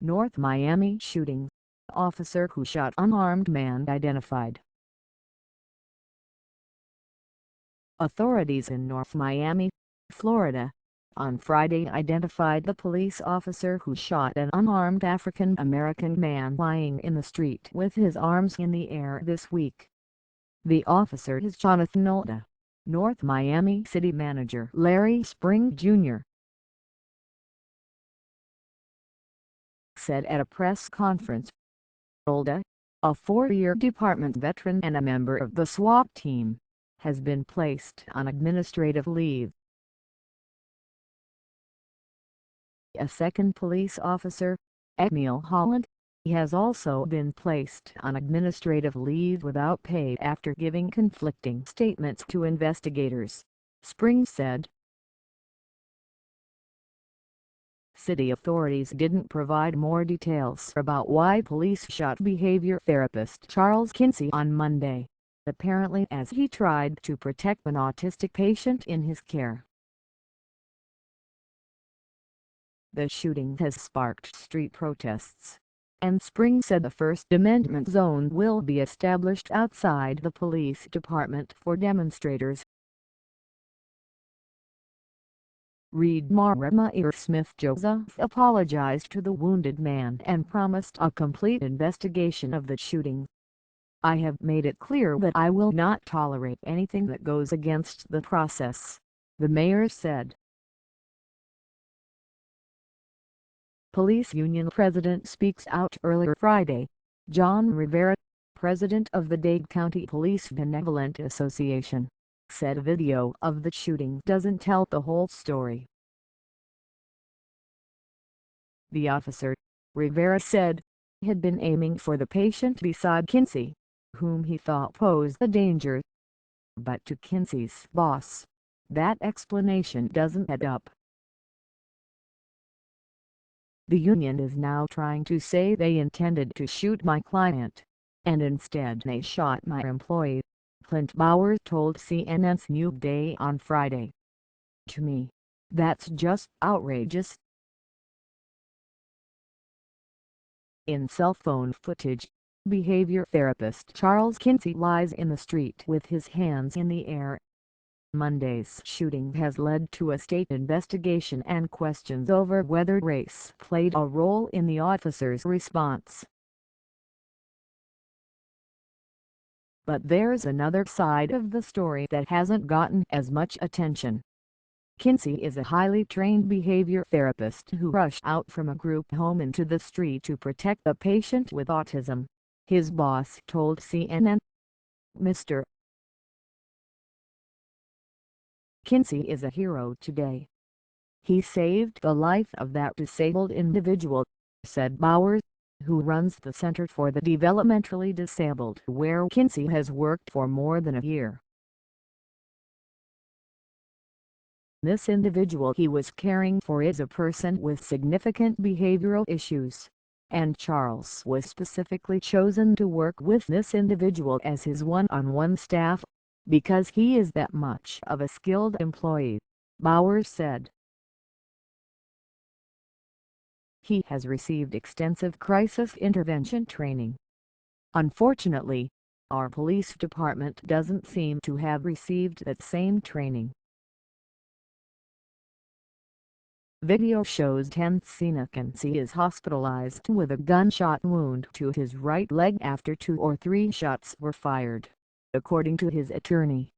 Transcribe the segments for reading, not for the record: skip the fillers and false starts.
North Miami shooting. Officer who shot unarmed man identified. Authorities in North Miami, Florida, on Friday identified the police officer who shot an unarmed African-American man lying in the street with his arms in the air this week. The officer is Jonathan Olda, North Miami City Manager Larry Spring Jr. said at a press conference. Olda, a 4-year department veteran and a member of the SWAT team, has been placed on administrative leave. A second police officer, Emil Holland, has also been placed on administrative leave without pay after giving conflicting statements to investigators, Spring said. City authorities didn't provide more details about why police shot behavior therapist Charles Kinsey on Monday, apparently as he tried to protect an autistic patient in his care. The shooting has sparked street protests, and Spring said the First Amendment zone will be established outside the police department for demonstrators. Reed Maramair Smith Joseph apologized to the wounded man and promised a complete investigation of the shooting. "I have made it clear that I will not tolerate anything that goes against the process," the mayor said. Police union president speaks out earlier Friday. John Rivera, president of the Dade County Police Benevolent Association, said a video of the shooting doesn't tell the whole story. The officer, Rivera said, had been aiming for the patient beside Kinsey, whom he thought posed a danger. But to Kinsey's boss, that explanation doesn't add up. "The union is now trying to say they intended to shoot my client, and instead they shot my employee," Clint Bowers told CNN's New Day on Friday. "To me, that's just outrageous." In cell phone footage, behavior therapist Charles Kinsey lies in the street with his hands in the air. Monday's shooting has led to a state investigation and questions over whether race played a role in the officer's response. But there's another side of the story that hasn't gotten as much attention. Kinsey is a highly trained behavior therapist who rushed out from a group home into the street to protect a patient with autism, his boss told CNN. "Mr. Kinsey is a hero today. He saved the life of that disabled individual," said Bowers, who runs the Center for the Developmentally Disabled, where Kinsey has worked for more than a year. "This individual he was caring for is a person with significant behavioral issues, and Charles was specifically chosen to work with this individual as his one-on-one staff, because he is that much of a skilled employee," Bowers said. "He has received extensive crisis intervention training. Unfortunately, our police department doesn't seem to have received that same training." Video shows Tensina Kinsey is hospitalized with a gunshot wound to his right leg after 2 or 3 shots were fired, according to his attorney.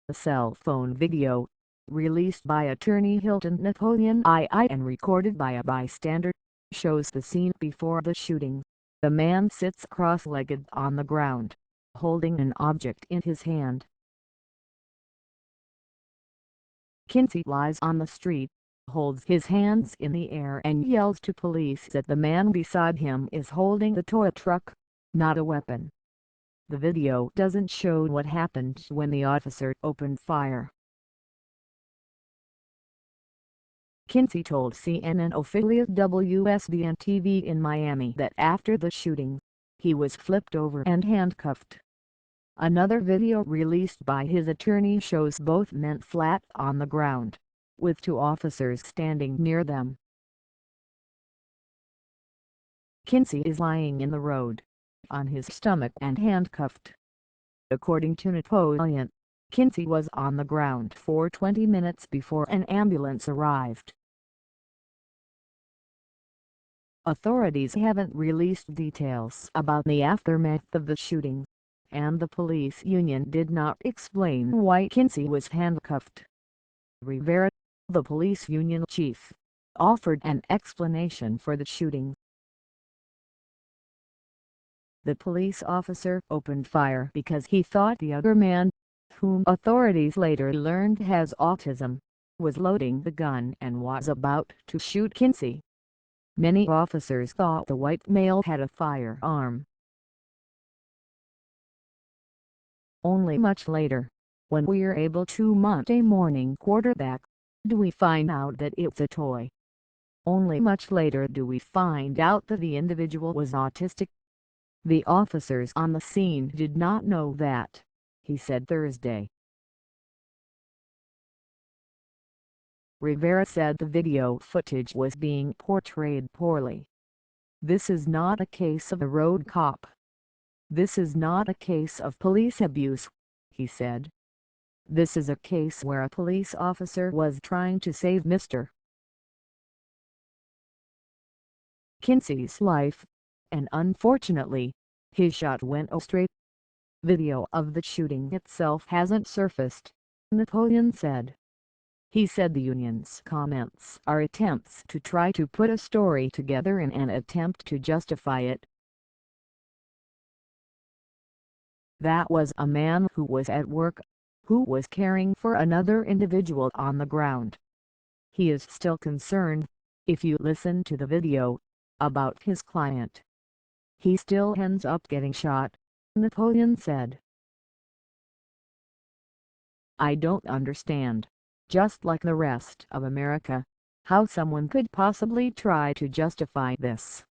The cell phone video, released by attorney Hilton Napoleon II and recorded by a bystander, shows the scene before the shooting. The man sits cross-legged on the ground, holding an object in his hand. Kinsey lies on the street, holds his hands in the air and yells to police that the man beside him is holding the tow truck, not a weapon. The video doesn't show what happened when the officer opened fire. Kinsey told CNN affiliate WSBN-TV in Miami that after the shooting, he was flipped over and handcuffed. Another video released by his attorney shows both men flat on the ground, with 2 officers standing near them. Kinsey is lying in the road, on his stomach and handcuffed. According to Napoleon, Kinsey was on the ground for 20 minutes before an ambulance arrived. Authorities haven't released details about the aftermath of the shooting, and the police union did not explain why Kinsey was handcuffed. Rivera, the police union chief, offered an explanation for the shooting. The police officer opened fire because he thought the other man, whom authorities later learned has autism, was loading the gun and was about to shoot Kinsey. Many officers thought the white male had a firearm. Only much later, when we're able to Monday morning quarterback, do we find out that it's a toy. Only much later do we find out that the individual was autistic. The officers on the scene did not know that, he said Thursday. Rivera said the video footage was being portrayed poorly. "This is not a case of a road cop. This is not a case of police abuse," he said. "This is a case where a police officer was trying to save Mr. Kinsey's life, and unfortunately, his shot went astray." Video of the shooting itself hasn't surfaced, Napoleon said. He said the union's comments are attempts to try to put a story together in an attempt to justify it. "That was a man who was at work, who was caring for another individual on the ground. He is still concerned, if you listen to the video, about his client. He still ends up getting shot," Napoleon said. "I don't understand, just like the rest of America, how someone could possibly try to justify this."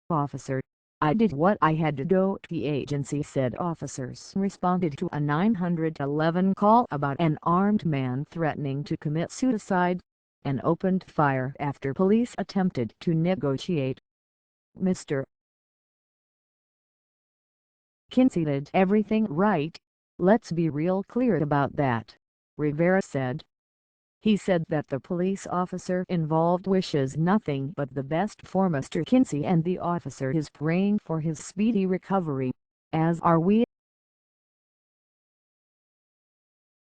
Officer, "I did what I had to do," the agency said. Officers responded to a 911 call about an armed man threatening to commit suicide, and opened fire after police attempted to negotiate. Mr. Kinsey did everything right, let's be real clear about that, Rivera said. He said that the police officer involved wishes nothing but the best for Mr. Kinsey and the officer is praying for his speedy recovery, as are we.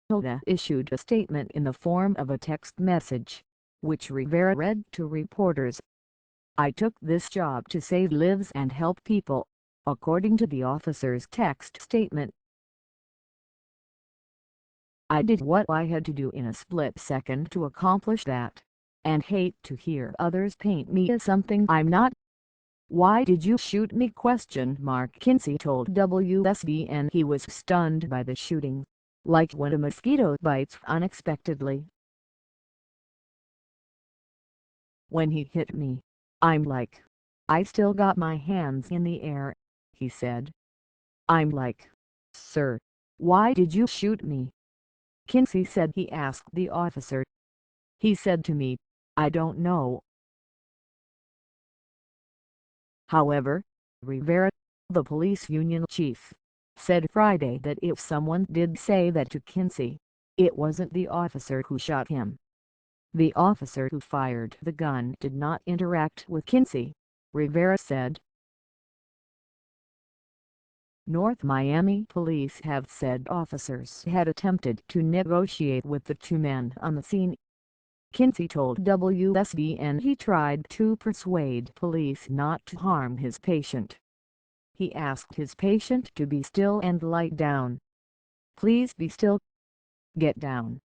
Hilda issued a statement in the form of a text message, which Rivera read to reporters. "I took this job to save lives and help people," according to the officer's text statement. "I did what I had to do in a split second to accomplish that, and hate to hear others paint me as something I'm not." "Why did you shoot me?" Kinsey told WSBN he was stunned by the shooting, like when a mosquito bites unexpectedly. "When he hit me, I'm like, I still got my hands in the air," he said. "I'm like, sir, why did you shoot me?" Kinsey said he asked the officer. "He said to me, I don't know." However, Rivera, the police union chief, said Friday that if someone did say that to Kinsey, it wasn't the officer who shot him. The officer who fired the gun did not interact with Kinsey, Rivera said. North Miami police have said officers had attempted to negotiate with the two men on the scene. Kinsey told WSBN he tried to persuade police not to harm his patient. He asked his patient to be still and lie down. "Please be still. Get down.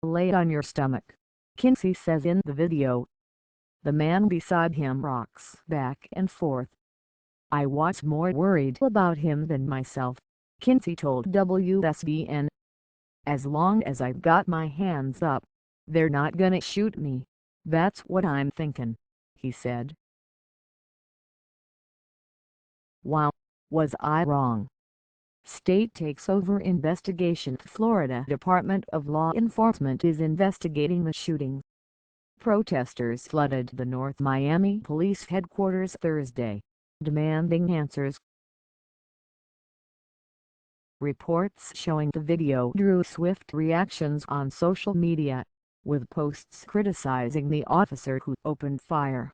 Lay on your stomach," Kinsey says in the video. The man beside him rocks back and forth. "I was more worried about him than myself," Kinsey told WSBN. "As long as I've got my hands up, they're not gonna shoot me, that's what I'm thinking," he said. "Wow, was I wrong? State takes over investigation. Florida Department of Law Enforcement is investigating the shooting. Protesters flooded the North Miami Police Headquarters Thursday, demanding answers. Reports showing the video drew swift reactions on social media, with posts criticizing the officer who opened fire.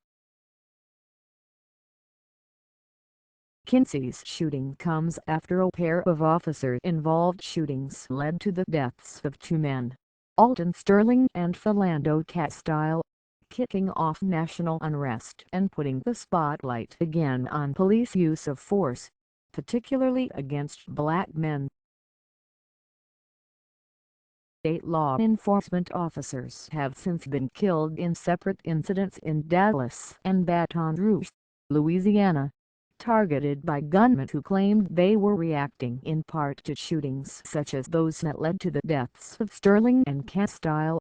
Kinsey's shooting comes after a pair of officer-involved shootings led to the deaths of two men, Alton Sterling and Philando Castile, kicking off national unrest and putting the spotlight again on police use of force, particularly against black men. State law enforcement officers have since been killed in separate incidents in Dallas and Baton Rouge, Louisiana, targeted by gunmen who claimed they were reacting in part to shootings such as those that led to the deaths of Sterling and Castile.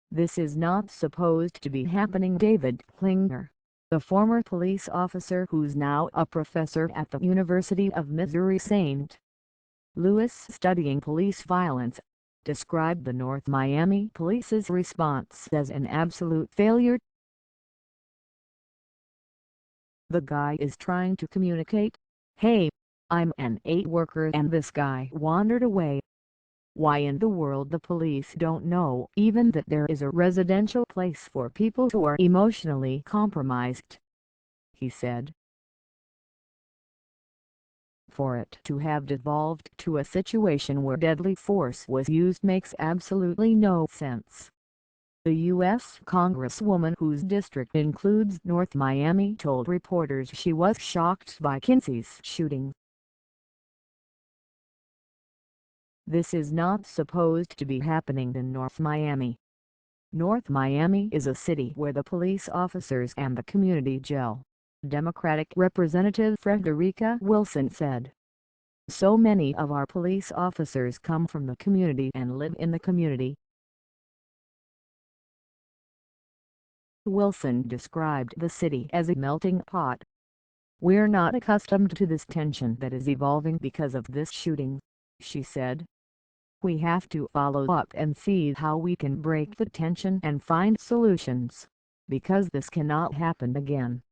"This is not supposed to be happening," David Klinger, the former police officer who's now a professor at the University of Missouri-St. Louis studying police violence, described the North Miami Police's response as an absolute failure. "The guy is trying to communicate, 'Hey, I'm an aid worker and this guy wandered away. Why in the world the police don't know even that there is a residential place for people who are emotionally compromised,' he said. For it to have devolved to a situation where deadly force was used makes absolutely no sense." The U.S. Congresswoman whose district includes North Miami told reporters she was shocked by Kinsey's shooting. "This is not supposed to be happening in North Miami. North Miami is a city where the police officers and the community gel," Democratic Representative Frederica Wilson said. "So many of our police officers come from the community and live in the community." Wilson described the city as a melting pot. "We're not accustomed to this tension that is evolving because of this shooting," she said. "We have to follow up and see how we can break the tension and find solutions, because this cannot happen again."